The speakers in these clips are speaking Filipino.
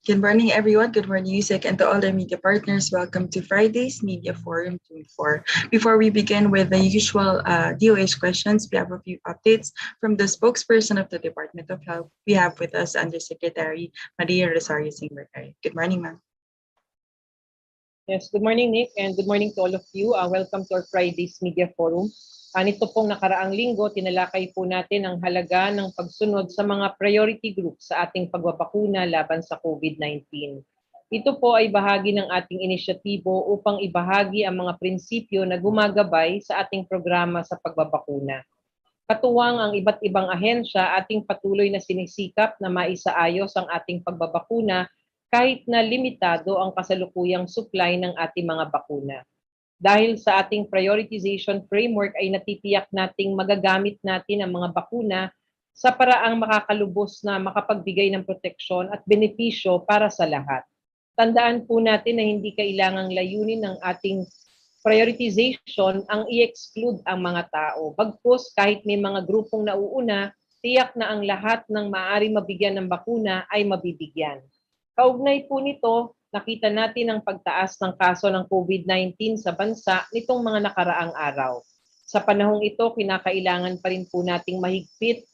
Good morning, everyone. Good morning, Yusek, and to all our media partners. Welcome to Friday's Media Forum 24. Before we begin with the usual DOH questions, we have a few updates from the spokesperson of the Department of Health. We have with us Undersecretary Maria Rosario Singh-Vergara. Good morning, ma'am. Yes, good morning, Nick, and good morning to all of you. Welcome to our Friday's Media Forum. Nito pong nakaraang linggo, tinalakay po natin ang halaga ng pagsunod sa mga priority groups sa ating pagbabakuna laban sa COVID-19. Ito po ay bahagi ng ating inisyatibo upang ibahagi ang mga prinsipyo na gumagabay sa ating programa sa pagbabakuna. Katuwang ang iba't ibang ahensya, ating patuloy na sinisikap na maisaayos ang ating pagbabakuna kahit na limitado ang kasalukuyang supply ng ating mga bakuna. Dahil sa ating prioritization framework ay natitiyak nating magagamit natin ang mga bakuna sa paraang makakalubos na makapagbigay ng proteksyon at benepisyo para sa lahat. Tandaan po natin na hindi kailangang layunin ng ating prioritization ang i-exclude ang mga tao. Bagkus kahit may mga grupong nauuna, tiyak na ang lahat ng maaari mabigyan ng bakuna ay mabibigyan. Kaugnay po nito, nakita natin ang pagtaas ng kaso ng COVID-19 sa bansa nitong mga nakaraang araw. Sa panahong ito, kinakailangan pa rin po nating mahigpit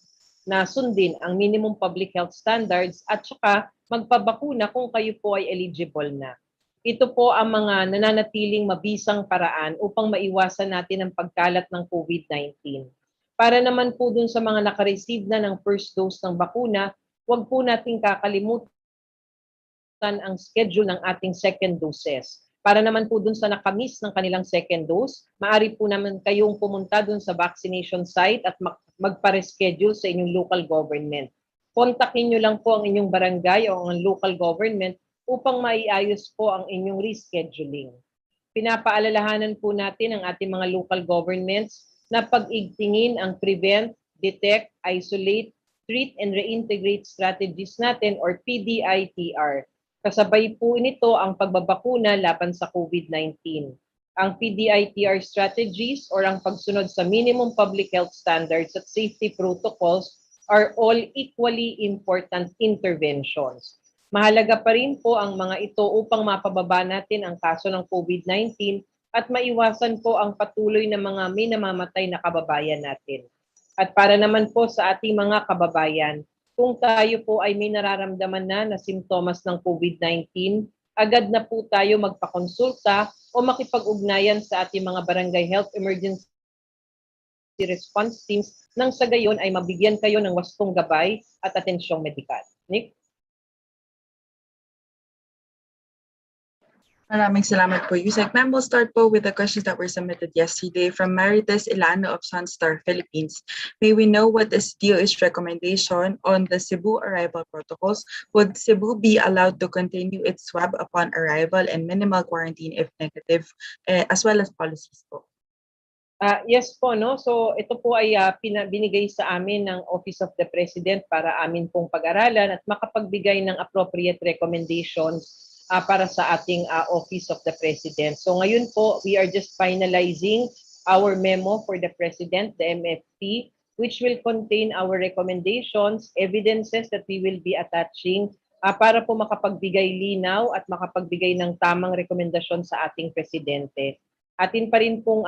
na sundin ang minimum public health standards at saka magpabakuna kung kayo po ay eligible na. Ito po ang mga nananatiling mabisang paraan upang maiwasan natin ang pagkalat ng COVID-19. Para naman po dun sa mga nakareceive na ng first dose ng bakuna, huwag po nating kakalimutan ang schedule ng ating second doses. Para naman po dun sa nakamiss ng kanilang second dose, maaari po naman kayong pumunta dun sa vaccination site at magpa-reschedule sa inyong local government. Kontakin nyo lang po ang inyong barangay o ang local government upang maiayos po ang inyong rescheduling. Pinapaalalahanan po natin ang ating mga local governments na pag-igtingin ang prevent, detect, isolate, treat, and reintegrate strategies natin or PDITR. Kasabay po nito ang pagbabakuna laban sa COVID-19. Ang PDITR strategies or ang pagsunod sa minimum public health standards at safety protocols are all equally important interventions. Mahalaga pa rin po ang mga ito upang mapababa natin ang kaso ng COVID-19 at maiwasan po ang patuloy na mga may namamatay na kababayan natin. At para naman po sa ating mga kababayan, kung tayo po ay may nararamdaman na simptomas ng COVID-19, agad na po tayo magpakonsulta o makipag-ugnayan sa ating mga barangay health emergency response teams nang sa gayon ay mabigyan kayo ng wastong gabay at atensyong medikal. Nick? Maraming salamat po, Yusek. Ma'am, we'll start po with the questions that were submitted yesterday from Marites Ilano of Sunstar Philippines. May we know what is DOH recommendation on the Cebu arrival protocols? Would Cebu be allowed to continue its swab upon arrival and minimal quarantine if negative, as well as policies po? Yes po, no? So ito po ay binigay sa amin ng Office of the President para amin pong pag-aralan at makapagbigay ng appropriate recommendations para sa ating Office of the President. So ngayon po, we are just finalizing our memo for the President, the MFP, which will contain our recommendations, evidences that we will be attaching para po makapagbigay linaw at makapagbigay ng tamang rekomendasyon sa ating Presidente. Atin pa rin pong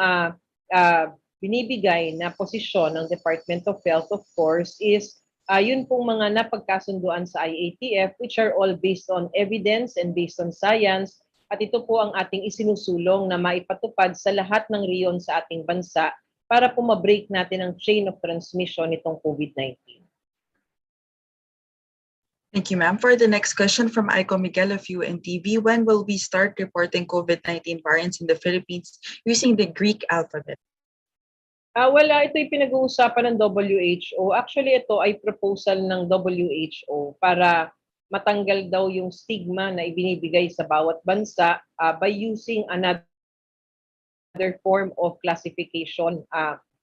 binibigay na posisyon ng Department of Health, of course, is yun pong mga napagkasunduan sa IATF, which are all based on evidence and based on science. At ito po ang ating isinusulong na maipatupad sa lahat ng riyon sa ating bansa para po ma-break natin ang chain of transmission nitong COVID-19. Thank you, ma'am. For the next question from Aiko Miguel of UNTV, when will we start reporting COVID-19 variants in the Philippines using the Greek alphabet? Ito'y pinag-uusapan ng WHO. Actually, ito ay proposal ng WHO para matanggal daw yung stigma na ibinibigay sa bawat bansa by using another form of classification,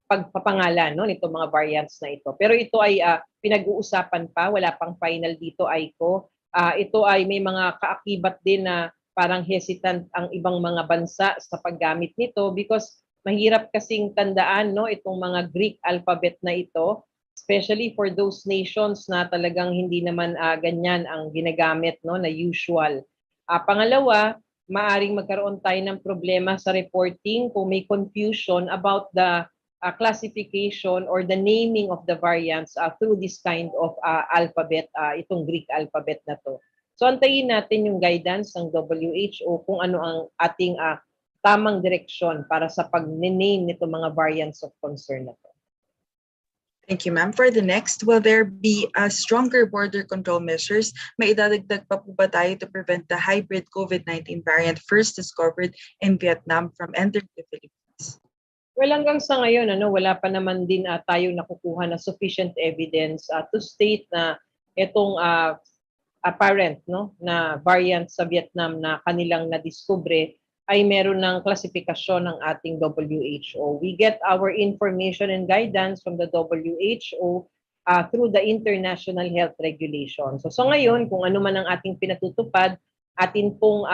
pagpapangalan nitong mga variants na ito. Pero ito ay pinag-uusapan pa, wala pang final dito, Aiko. Ito ay may mga kaakibat din na parang hesitant ang ibang mga bansa sa paggamit nito because mahirap kasing tandaan itong mga Greek alphabet na ito. especially for those nations na talagang hindi naman ganyan ang ginagamit, no, na usual. Pangalawa, maaring magkaroon tayo ng problema sa reporting kung may confusion about the classification or the naming of the variants through this kind of alphabet, itong Greek alphabet na to. So antayin natin yung guidance ng WHO kung ano ang ating tamang direksyon para sa pag-name nito mga variants of concern na to. Thank you, ma'am. For the next, will there be stronger border control measures? May idadagdag pa po ba tayo to prevent the hybrid COVID-19 variant first discovered in Vietnam from entering the Philippines? Well, hanggang sa ngayon, wala pa naman din tayo nakukuha na sufficient evidence to state na itong apparent na variant sa Vietnam na kanilang nadiskubre ay meron ng klasifikasyon ng ating WHO. We get our information and guidance from the WHO through the international health regulations. So ngayon, kung ano man ang ating pinatutupad, atin pong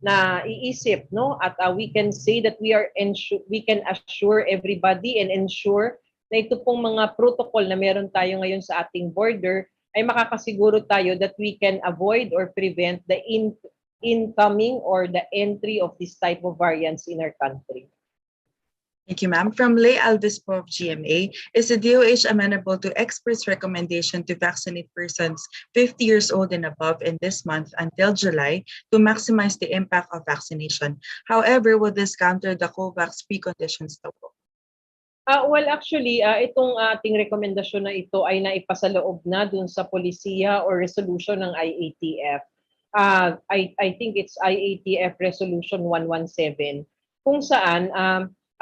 naiisip, at we can say that we can assure everybody and ensure na ito pong mga protocol na meron tayo ngayon sa ating border ay makakasiguro tayo that we can avoid or prevent the incoming or the entry of this type of variants in our country. Thank you, ma'am. From Lay Alvispo of GMA, is the DOH amenable to experts' recommendation to vaccinate persons 50 years old and above in this month until July to maximize the impact of vaccination? However, will this counter the COVAX preconditions daw po? Well, actually, itong ating rekomendasyon na ito ay naipasaloob na dun sa polisiya or resolution ng IATF. I think it's IATF Resolution 117, kung saan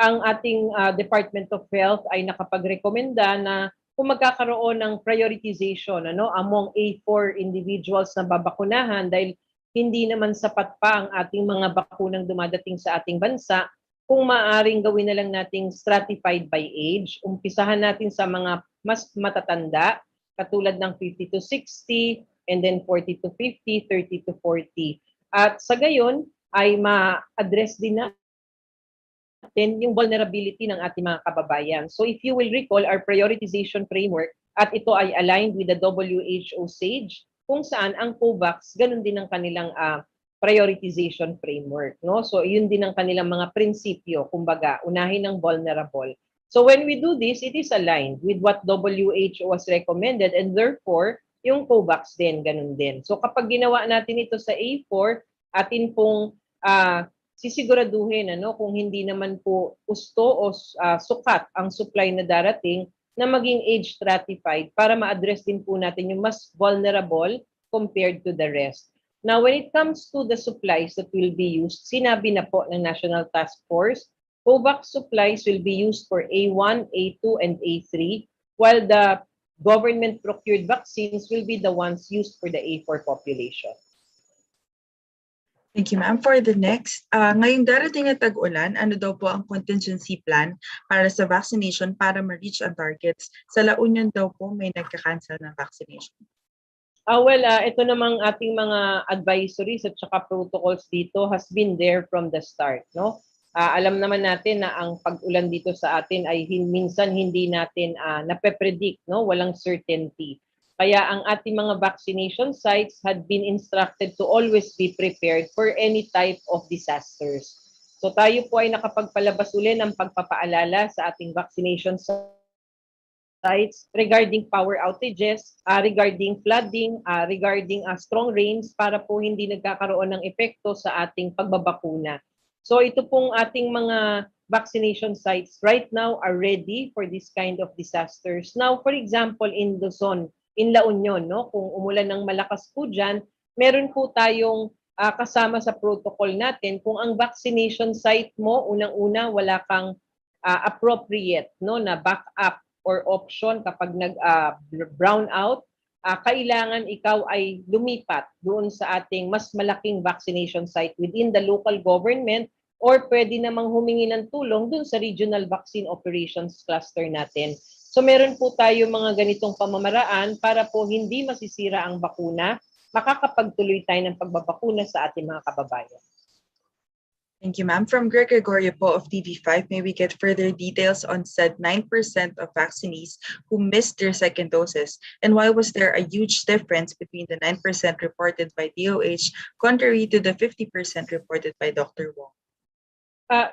ang ating Department of Health ay nakapagrekomenda na kung magkakaroon ng prioritization among A4 individuals na babakunahan dahil hindi naman sapat pa ang ating mga bakunang dumadating sa ating bansa, kung maaaring gawin na lang nating stratified by age. Umpisahan natin sa mga mas matatanda, katulad ng 50 to 60, and then 40 to 50, 30 to 40. At sa gayon ay ma-address din natin yung vulnerability ng ating mga kababayan. So if you will recall, our prioritization framework, at ito ay aligned with the WHO SAGE, kung saan ang COVAX, ganun din ang kanilang prioritization framework. So yun din ang kanilang mga prinsipyo, kumbaga, unahin ang vulnerable. So when we do this, it is aligned with what WHO has recommended, and therefore, yung COVAX din, ganun din. So kapag ginawa natin ito sa A4, atin pong sisiguraduhin kung hindi naman po gusto o sukat ang supply na darating na maging age stratified para ma-address din po natin yung mas vulnerable compared to the rest. Now, when it comes to the supplies that will be used, sinabi na po ng National Task Force, COVAX supplies will be used for A1, A2, and A3, while the government-procured vaccines will be the ones used for the A4 population. Thank you, ma'am. For the next, ngayong darating na tag-ulan, ano daw po ang contingency plan para sa vaccination para ma-reach ang targets? Sa La Union daw po may nagka-cancel ng vaccination. Well, ito namang ating mga advisories at saka protocols dito has been there from the start. Alam naman natin na ang pag-ulan dito sa atin ay minsan hindi natin nape-predict, walang certainty. Kaya ang ating mga vaccination sites had been instructed to always be prepared for any type of disasters. So tayo po ay nakapagpalabas uli ng pagpapaalala sa ating vaccination sites regarding power outages, regarding flooding, regarding strong rains para po hindi nagkakaroon ng epekto sa ating pagbabakuna. So ito pong ating mga vaccination sites right now are ready for this kind of disasters. Now, for example, in Luzon, in La Union, kung umulan ng malakas po dyan, meron po tayong kasama sa protocol natin kung ang vaccination site mo, unang-una, wala kang appropriate na backup or option kapag nag-brown out, kailangan ikaw ay lumipat doon sa ating mas malaking vaccination site within the local government or pwede namang humingi ng tulong doon sa regional vaccine operations cluster natin. So meron po tayo mga ganitong pamamaraan para po hindi masisira ang bakuna, makakapagtuloy tayo ng pagbabakuna sa ating mga kababayan. Thank you, ma'am. From Greg Gregorio po of TV5, may we get further details on said 9% of vaccinees who missed their second doses? And why was there a huge difference between the 9% reported by DOH contrary to the 50% reported by Dr. Wong?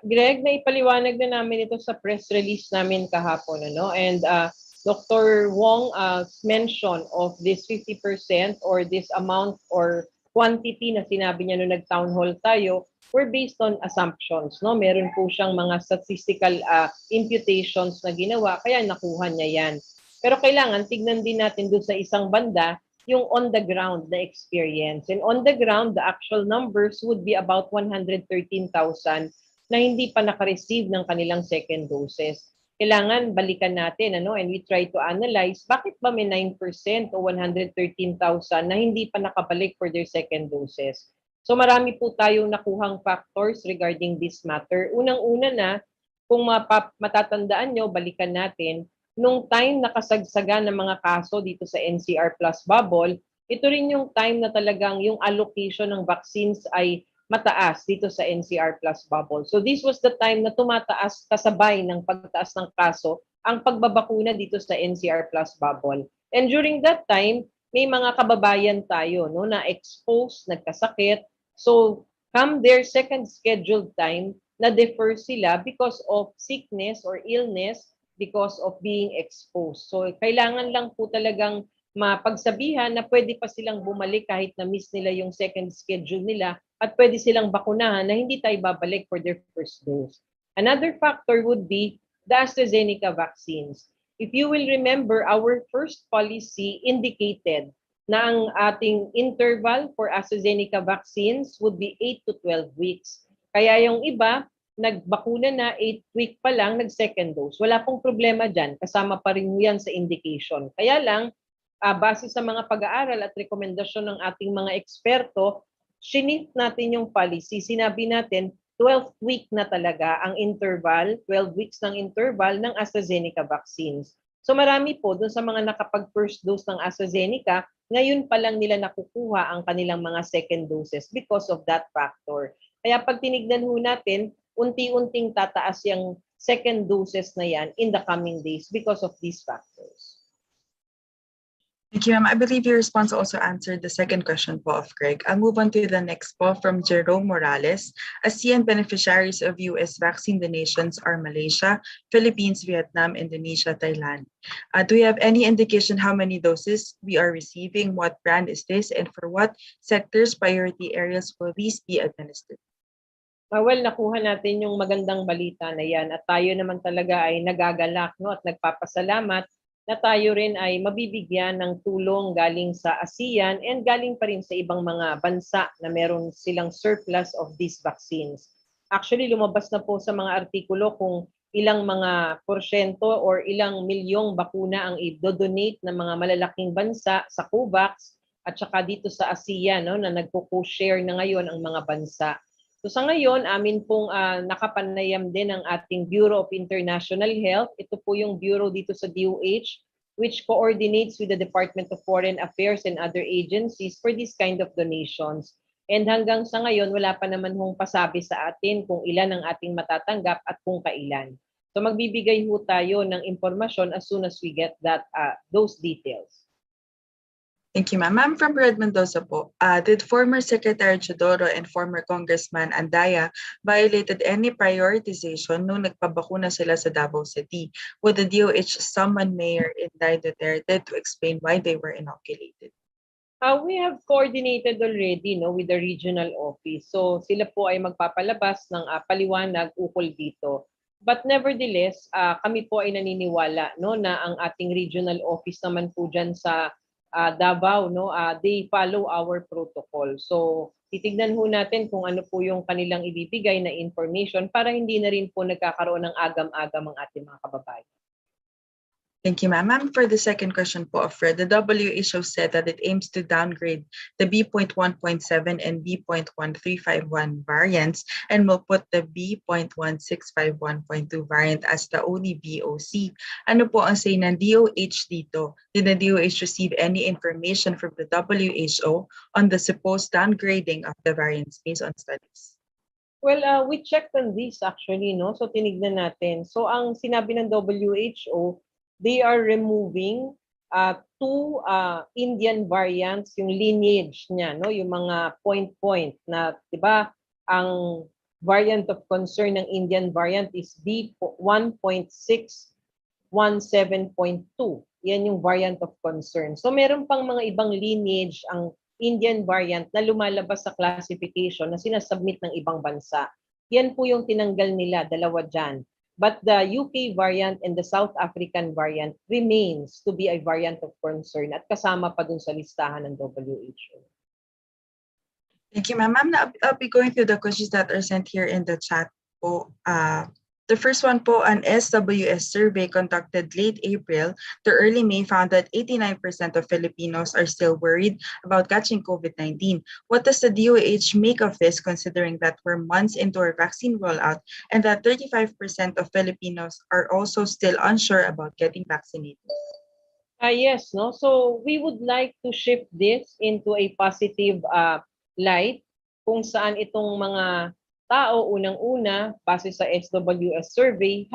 Greg, naipaliwanag na namin ito sa press release namin kahapon, ano? And Dr. Wong mention of this 50% or this amount or quantity na sinabi niya nung nag-town hall tayo were based on assumptions, no? Meron po siyang mga statistical imputations na ginawa, kaya nakuha niya yan. Pero kailangan tignan din natin doon sa isang banda yung on the ground na experience. And on the ground, the actual numbers would be about 113,000 na hindi pa naka-receive ng kanilang second doses. Kailangan balikan natin, ano, and we try to analyze bakit ba may 9% o 113,000 na hindi pa nakabalik for their second doses. So marami po tayong nakuhang factors regarding this matter. Unang-una na, kung matatandaan nyo, balikan natin, nung time nakasagsagan ng mga kaso dito sa NCR plus bubble, ito rin yung time na talagang yung allocation ng vaccines ay mataas dito sa NCR plus bubble. So this was the time na tumataas kasabay ng pagtaas ng kaso ang pagbabakuna dito sa NCR plus bubble. And during that time, may mga kababayan tayo, no, na exposed, nagkasakit. So come their second scheduled time, na-defer sila because of sickness or illness, because of being exposed. So kailangan lang po talagang mapagsabihan na pwede pa silang bumalik kahit na miss nila yung second schedule nila at pwede silang bakunahan na hindi tayo babalik for their first dose. Another factor would be the AstraZeneca vaccines. If you will remember, our first policy indicated na ang ating interval for AstraZeneca vaccines would be 8 to 12 weeks. Kaya yung iba, nagbakuna na 8 week pa lang, nag-second dose. Wala pong problema dyan. Kasama pa rin yan sa indication. Kaya lang, base sa mga pag-aaral at rekomendasyon ng ating mga eksperto, shinit natin yung policy. Sinabi natin, 12th week na talaga ang interval, 12 weeks ng interval ng AstraZeneca vaccines. So marami po dun sa mga nakapag-first dose ng AstraZeneca, ngayon pa lang nila nakukuha ang kanilang mga second doses because of that factor. Kaya pag tinignan ho natin, unti-unting tataas yung second doses na yan in the coming days because of these factors. Thank you, ma'am. I believe your response also answered the second question po of Greg. I'll move on to the next po from Jerome Morales. ASEAN beneficiaries of U.S. vaccine donations are Malaysia, Philippines, Vietnam, Indonesia, Thailand. Do we have any indication how many doses we are receiving? What brand is this? And for what sectors, priority areas will these be administered? Well, nakuha natin yung magandang balita na yan at tayo naman talaga ay nagagalak, no, at nagpapasalamat na tayo rin ay mabibigyan ng tulong galing sa ASEAN and galing pa rin sa ibang mga bansa na meron silang surplus of these vaccines. Actually, lumabas na po sa mga artikulo kung ilang mga porsyento or ilang milyong bakuna ang i-donate ng mga malalaking bansa sa COVAX at saka dito sa ASEAN, no, na nagpo-co-share na ngayon ang mga bansa. So sa ngayon, amin pong nakapanayam din ang ating Bureau of International Health. Ito po yung bureau dito sa DOH, which coordinates with the Department of Foreign Affairs and other agencies for this kind of donations. And hanggang sa ngayon, wala pa naman hong pasabi sa atin kung ilan ang ating matatanggap at kung kailan. So magbibigay ho tayo ng impormasyon as soon as we get those details. Thank you, ma'am. Ma'am, from Red Mendoza po, did former Secretary Chodoro and former Congressman Andaya violated any prioritization nung nagpabakuna sila sa Davao City? Would the DOH summon Mayor Inday Duterte to explain why they were inoculated? We have coordinated already, no, with the regional office. So sila po ay magpapalabas ng paliwanag ukol dito. But nevertheless, kami po ay naniniwala, no, na ang ating regional office naman po dyan sa Davao, no, they follow our protocol. So titignan ho natin kung ano po yung kanilang ibibigay na information para hindi na rin po nagkakaroon ng agam-agam ang ating mga kababayan. Thank you, ma'am. Ma'am, for the second question po of Fred, the WHO said that it aims to downgrade the B.1.7 and B.1351 variants and will put the B.1651.2 variant as the only VOC. Ano po ang say ng DOH dito? Did the DOH receive any information from the WHO on the supposed downgrading of the variants based on studies? Well, we checked on this actually, no? So tinignan natin. So ang sinabi ng WHO, they are removing two Indian variants, yung lineage niya, no? Yung mga point-point na, 'di ba? Ang variant of concern ng Indian variant is B1.617.2. Yan yung variant of concern. So meron pang mga ibang lineage ang Indian variant na lumalabas sa classification na sinasubmit ng ibang bansa. Yan po yung tinanggal nila, dalawa dyan. But the UK variant and the South African variant remains to be a variant of concern at kasama pa dun sa listahan ng WHO. Thank you, ma'am. I'll be going through the questions that are sent here in the chat po. The first one po, an SWS survey conducted late April to early May found that 89% of Filipinos are still worried about catching COVID-19. What does the DOH make of this, considering that we're months into our vaccine rollout and that 35% of Filipinos are also still unsure about getting vaccinated? Yes, no? So we would like to shift this into a positive light kung saan itong mga tao unang-una base sa SWS survey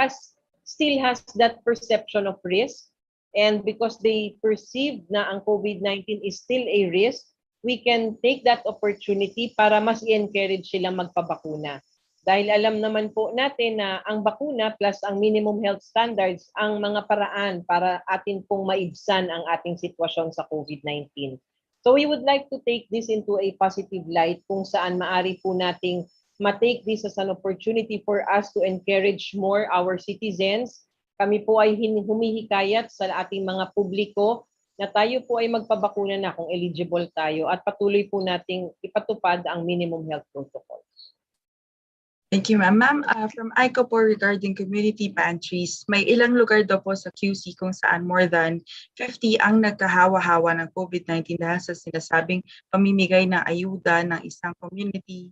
still has that perception of risk, and because they perceive na ang COVID-19 is still a risk, we can take that opportunity para mas i-encourage silang magpabakuna. Dahil alam naman po natin na ang bakuna plus ang minimum health standards ang mga paraan para atin pong maibsan ang ating sitwasyon sa COVID-19. So we would like to take this into a positive light kung saan maari po nating ma-take this as an opportunity for us to encourage more our citizens. Kami po ay humihikayat sa ating mga publiko na tayo po ay magpabakuna na kung eligible tayo at patuloy po nating ipatupad ang minimum health protocols. Thank you, ma'am. Ma'am, from ICO po regarding community pantries, may ilang lugar daw po sa QC kung saan more than 50 ang nagkahawa-hawa ng COVID-19 dahil sa sinasabing pamimigay ng ayuda ng isang community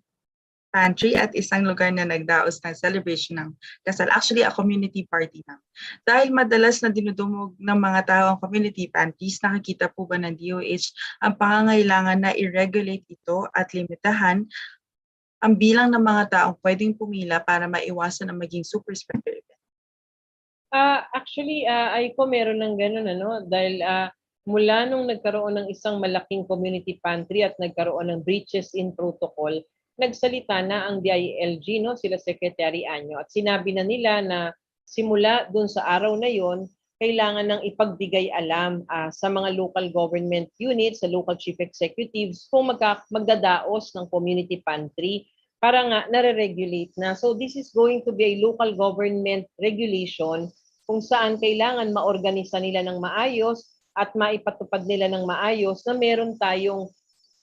pantry at isang lugar na nagdaos ng celebration ng kasal. Actually, a community party na. Dahil madalas na dinudumog ng mga tao ang community pantries, nakikita po ba ng DOH ang pangangailangan na i-regulate ito at limitahan ang bilang ng mga taong pwedeng pumila para maiwasan ang maging super spreader event? Actually, ay ko meron ng ganun, ano? Dahil mula nung nagkaroon ng isang malaking community pantry at nagkaroon ng breaches in protocol, nagsalita na ang DILG, no, sila Secretary Anyo, at sinabi na nila na simula dun sa araw na yon, kailangan ng ipagbigay alam sa mga local government units, sa local chief executives, kung magdadaos ng community pantry para nga nare-regulate na. So this is going to be a local government regulation kung saan kailangan maorganisa nila ng maayos at maipatupad nila ng maayos na meron tayong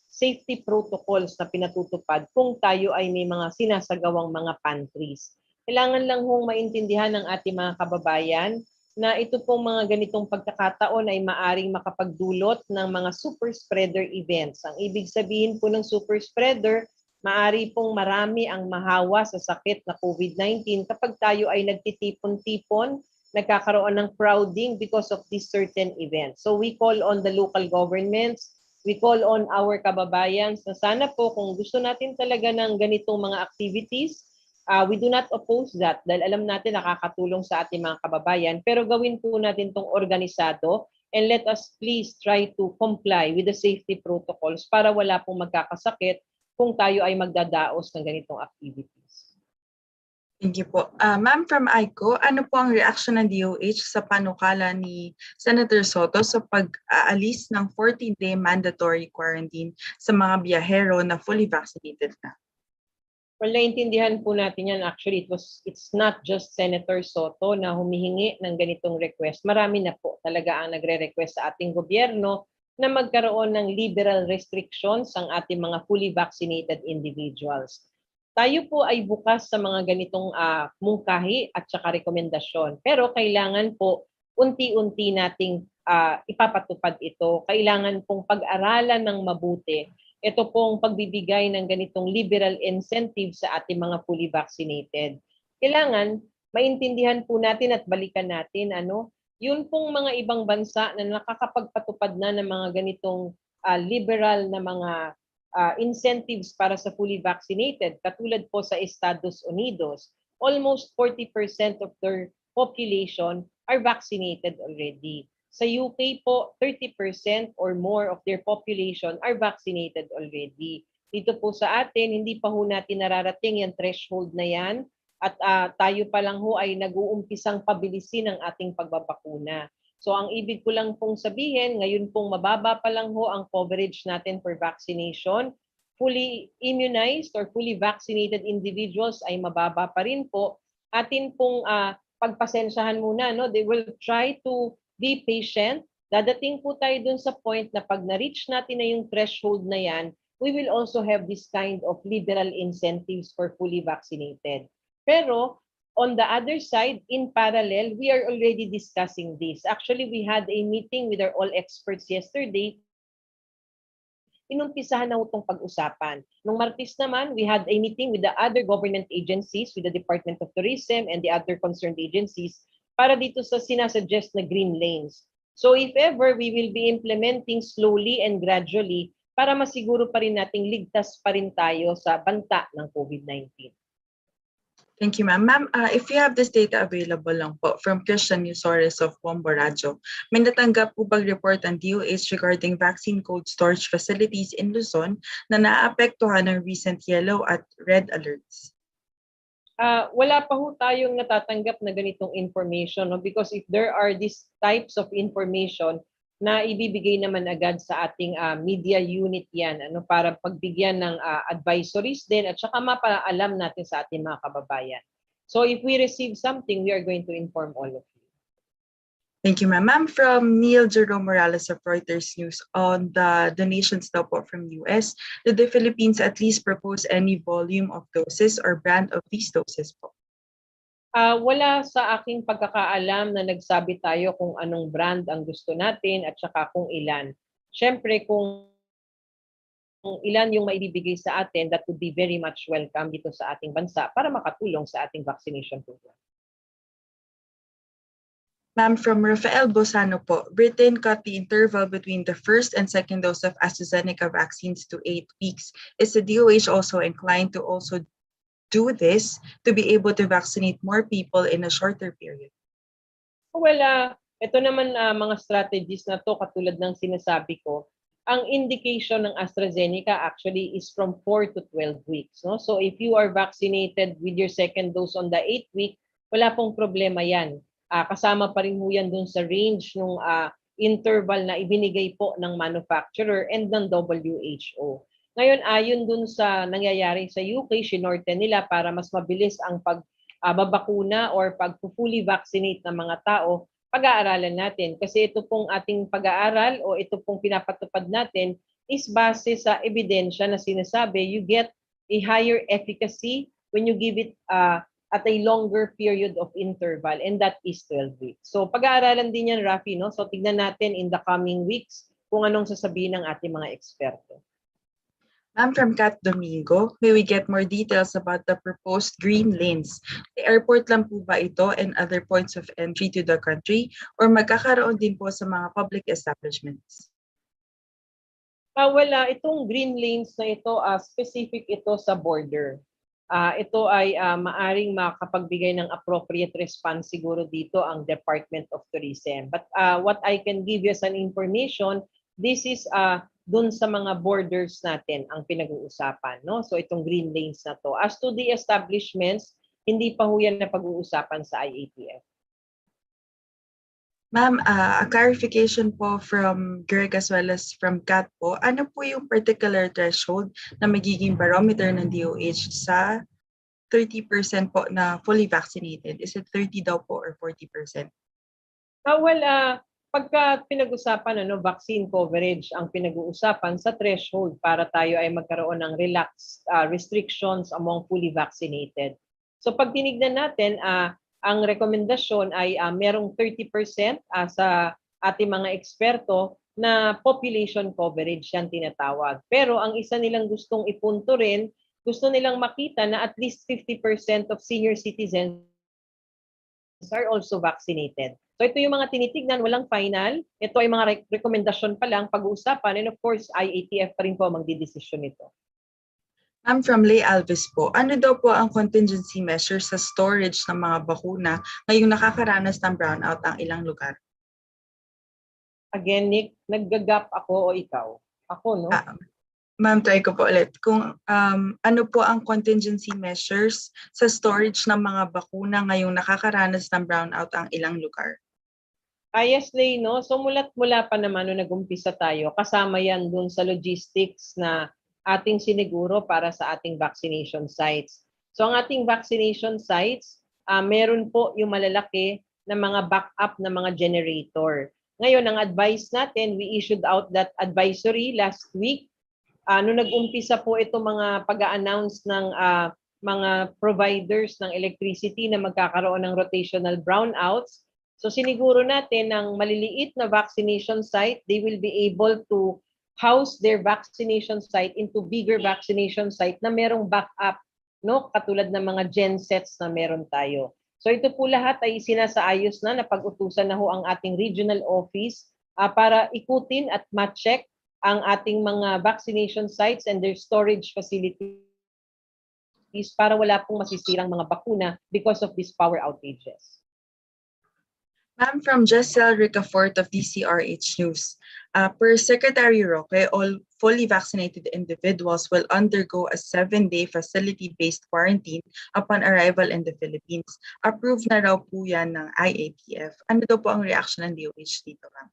safety protocols na pinatutupad kung tayo ay may mga sinasagawang mga pantries. Kailangan lang hong maintindihan ng ating mga kababayan na ito pong mga ganitong pagkakataon ay maaring makapagdulot ng mga super spreader events. Ang ibig sabihin po ng super spreader, maari pong marami ang mahawa sa sakit na COVID-19 kapag tayo ay nagtitipon-tipon, nagkakaroon ng crowding because of these certain events. So we call on the local governments, we call on our kababayan na sana po kung gusto natin talaga ng ganitong mga activities, we do not oppose that dahil alam natin nakakatulong sa ating mga kababayan, pero gawin po natin itong organisado and let us please try to comply with the safety protocols para wala pong magkakasakit kung tayo ay magdadaos ng ganitong activities. Thank you po. Ma'am, from ICO, ano po ang reaction ng DOH sa panukala ni Senator Soto sa pag-aalis ng 14-day mandatory quarantine sa mga biyahero na fully vaccinated na? Well, naintindihan po natin yan. Actually, it's not just Senator Soto na humihingi ng ganitong request. Marami na po talaga ang nagre-request sa ating gobyerno na magkaroon ng liberal restrictions ang ating mga fully vaccinated individuals. Tayo po ay bukas sa mga ganitong mungkahi at saka rekomendasyon. Pero kailangan po unti-unti nating ipapatupad ito. Kailangan pong pag-aralan ng mabuti ito pong pagbibigay ng ganitong liberal incentive sa ating mga fully vaccinated. Kailangan maintindihan po natin at balikan natin yun pong mga ibang bansa na nakakapagpatupad na ng mga ganitong liberal na mga incentives para sa fully vaccinated, katulad po sa Estados Unidos, almost 40% of their population are vaccinated already. Sa UK po, 30% or more of their population are vaccinated already. Dito po sa atin, hindi pa ho natin nararating yung threshold na yan at tayo pa lang ho ay nag-uumpisang pabilisin ang ating pagbabakuna. So ang ibig ko lang pong sabihin, ngayon pong mababa pa lang ho ang coverage natin for vaccination. Fully immunized or fully vaccinated individuals ay mababa pa rin po. Atin pong pagpasensyahan muna, no? They will try to be patient. Dadating po tayo dun sa point na pag na-reach natin na yung threshold na yan, we will also have this kind of liberal incentives for fully vaccinated. Pero on the other side, in parallel, we are already discussing this. Actually, we had a meeting with our all experts yesterday. Inumpisahan na itong pag-usapan. Nung Martes naman, we had a meeting with the other government agencies, with the Department of Tourism and the other concerned agencies, para dito sa sinasuggest na green lanes. So if ever, we will be implementing slowly and gradually para masiguro pa rin nating ligtas pa rin tayo sa banta ng COVID-19. Thank you, ma'am. Ma'am, if you have this data available lang po from Christian Newsores of Bombo Radyo, may natanggap po bang report ang DOH regarding vaccine cold storage facilities in Luzon na naapektuhan ng recent yellow at red alerts? Wala pa ho tayong natatanggap na ganitong information, no? Because if there are these types of information na ibibigay naman agad sa ating media unit yan, ano, para pagbigyan ng advisories din at saka mapaalam natin sa ating mga kababayan. So if we receive something, we are going to inform all of you. Thank you, ma'am. Ma'am, from Neil Jerome Morales of Reuters News on the donations daw po from US, did the Philippines at least propose any volume of doses or brand of these doses po? Wala sa aking pagkakaalam na nagsabi tayo kung anong brand ang gusto natin at saka kung ilan. Siyempre, kung ilan yung maibibigay sa atin, that would be very much welcome dito sa ating bansa para makatulong sa ating vaccination program. Ma'am, from Rafael Bosano po, Britain cut the interval between the first and second dose of AstraZeneca vaccines to 8 weeks. Is the DOH also inclined to also do this to be able to vaccinate more people in a shorter period? Well, ito naman mga strategies na to katulad ng sinasabi ko, ang indication ng AstraZeneca actually is from 4 to 12 weeks. No? So if you are vaccinated with your second dose on the 8th week, wala pong problema yan. Kasama pa rin ho yan dun sa range ng interval na ibinigay po ng manufacturer and ng WHO. Ngayon, ayon dun sa nangyayari sa UK, sinorte nila para mas mabilis ang pagbabakuna or pag-fully vaccinate ng mga tao, pag-aaralan natin. Kasi ito pong ating pag-aaral o ito pong pinapatupad natin is base sa ebidensya na sinasabi you get a higher efficacy when you give it at a longer period of interval, and that is 12 weeks. So pag-aaralan din yan, Rafi, no? So tignan natin in the coming weeks kung anong sasabihin ng ating mga eksperto. Ma'am, from Kat Domingo, may we get more details about the proposed green lanes? The airport lang po ba ito and other points of entry to the country, or magkakaroon din po sa mga public establishments? Wala, itong green lanes na ito, specific ito sa border. Ito ay maaring makapagbigay ng appropriate response siguro dito ang Department of Tourism. But what I can give you as an information, this is dun sa mga borders natin ang pinag-uusapan. No? So itong green lanes na to. As to the establishments, hindi pa ho yan na pag-uusapan sa IATF. Ma'am, a clarification po from Greg as well as from Kat po. Ano po yung particular threshold na magiging barometer ng DOH sa 30% po na fully vaccinated? Is it 30 daw po or 40%? Pagka pinag-usapan vaccine coverage ang pinag-uusapan sa threshold para tayo ay magkaroon ng relaxed restrictions among fully vaccinated. So pag tinignan natin, ang rekomendasyon ay merong 30% sa ating mga eksperto na population coverage yan tinatawag. Pero ang isa nilang gustong ipunto rin, gusto nilang makita na at least 50% of senior citizens are also vaccinated. So ito yung mga tinitignan, walang final. Ito ay mga rekomendasyon pa lang, pag-uusapan, and of course, IATF pa rin po magdidesisyon nito. Ma'am, from Lay Alves po, ano daw po ang contingency measures sa storage ng mga bakuna ngayong nakakaranas ng brownout ang ilang lugar? Again, Nick, nag-gap ako o ikaw? Ako, no? Ma'am, try ko po ulit. Kung ano po ang contingency measures sa storage ng mga bakuna ngayong nakakaranas ng brownout ang ilang lugar? Yes, Lay, no? So mula pa naman nung nag-umpisa tayo, kasama yan dun sa logistics na ating siniguro para sa ating vaccination sites. So ang ating vaccination sites, meron po yung malalaki na mga backup na mga generator. Ngayon, ang advice natin, we issued out that advisory last week. Nung nag-umpisa po ito mga pag-a-announce ng mga providers ng electricity na magkakaroon ng rotational brownouts, so siniguro natin ng maliliit na vaccination site, they will be able to house their vaccination site into bigger vaccination site na merong backup, no? Katulad ng mga gensets na meron tayo. So ito po lahat ay sinasaayos na, napag-utusan na ho ang ating regional office para ikutin at ma-check ang ating mga vaccination sites and their storage facilities para wala pong masisirang mga bakuna because of these power outages. Ma'am, from Jessel Ricafort of DCRH News, per Secretary Roque, all fully vaccinated individuals will undergo a 7-day facility-based quarantine upon arrival in the Philippines. Approved na raw po yan ng IATF. Ano daw po ang reaction ng DOH dito, ma'am?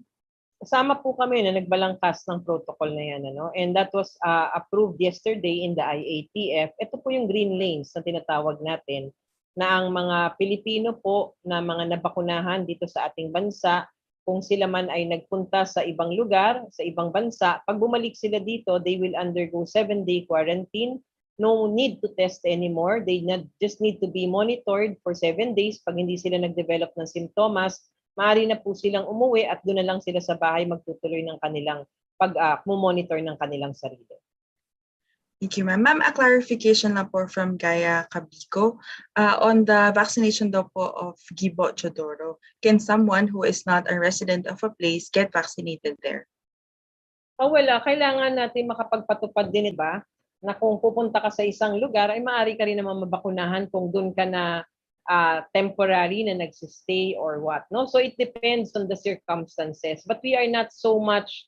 Kasama po kami na nagbalangkas ng protocol na yan, ano? And that was approved yesterday in the IATF. Ito po yung green lanes na tinatawag natin, na ang mga Pilipino po na mga nabakunahan dito sa ating bansa, kung sila man ay nagpunta sa ibang lugar, sa ibang bansa, pag bumalik sila dito, they will undergo 7-day quarantine. No need to test anymore. They just need to be monitored for 7 days. Pag hindi sila nag-develop ng simptomas, maaari na po silang umuwi at doon na lang sila sa bahay magtutuloy ng kanilang pag-monitor ng kanilang sarili. Thank you, ma'am. Ma'am, a clarification na po from Gaya Cabico on the vaccination daw po of Gibo Chodoro. Can someone who is not a resident of a place get vaccinated there? Wala. Kailangan natin makapagpatupad din, ba? Na kung pupunta ka sa isang lugar, ay maaari ka rin naman mabakunahan kung doon ka na temporary na nagsistay or what. No? So it depends on the circumstances. But we are not so much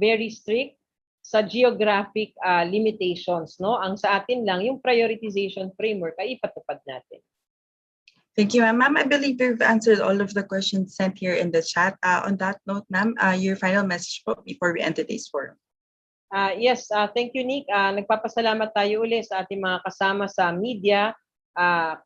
very strict sa geographic limitations, no? Ang sa atin lang yung prioritization framework ay ipatupad natin. Thank you, ma'am. Ma'am, I believe we've answered all of the questions sent here in the chat. On that note, ma'am, your final message po before we end today's forum. Yes, thank you, Nick. Nagpapasalamat tayo ulit sa ating mga kasama sa media.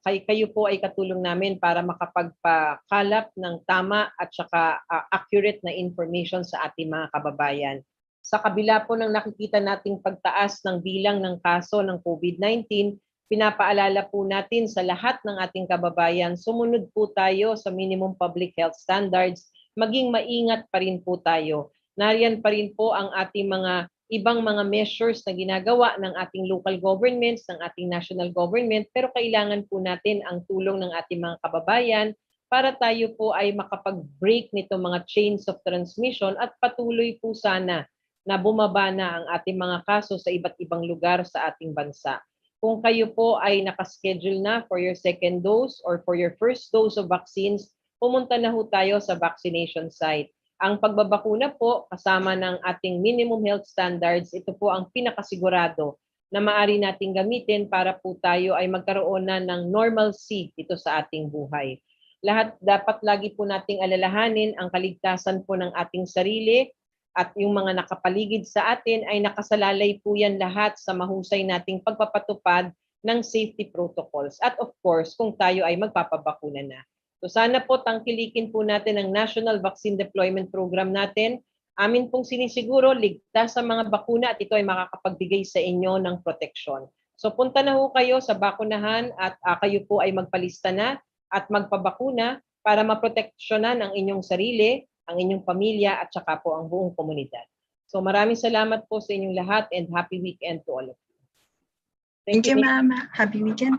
Kayo po ay katulong namin para makapagpakalap ng tama at saka accurate na information sa ating mga kababayan. Sa kabila po ng nakikita nating pagtaas ng bilang ng kaso ng COVID-19, pinapaalala po natin sa lahat ng ating kababayan, sumunod po tayo sa minimum public health standards, maging maingat pa rin po tayo. Nariyan pa rin po ang ating mga ibang mga measures na ginagawa ng ating local governments, ng ating national government, pero kailangan po natin ang tulong ng ating mga kababayan para tayo po ay makapag-break nito mga chains of transmission at patuloy po sana na bumaba na ang ating mga kaso sa iba't ibang lugar sa ating bansa. Kung kayo po ay nakaschedule na for your second dose or for your first dose of vaccines, pumunta na ho tayo sa vaccination site. Ang pagbabakuna po kasama ng ating minimum health standards, ito po ang pinakasigurado na maaari nating gamitin para po tayo ay magkaroon na ng normalcy dito sa ating buhay. Lahat dapat lagi po nating alalahanin ang kaligtasan po ng ating sarili, at yung mga nakapaligid sa atin ay nakasalalay po yan lahat sa mahusay nating pagpapatupad ng safety protocols. At of course, kung tayo ay magpapabakuna na. So sana po tangkilikin po natin ang National Vaccine Deployment Program natin. Amin pong sinisiguro, ligtas sa mga bakuna at ito ay makakapagbigay sa inyo ng proteksyon. So punta na ho kayo sa bakunahan at kayo po ay magpalista na at magpabakuna para maproteksyonan ang inyong sarili, ang inyong pamilya at saka po ang buong komunidad. So maraming salamat po sa inyong lahat and happy weekend to all of you. Thank you, ma'am. Happy weekend.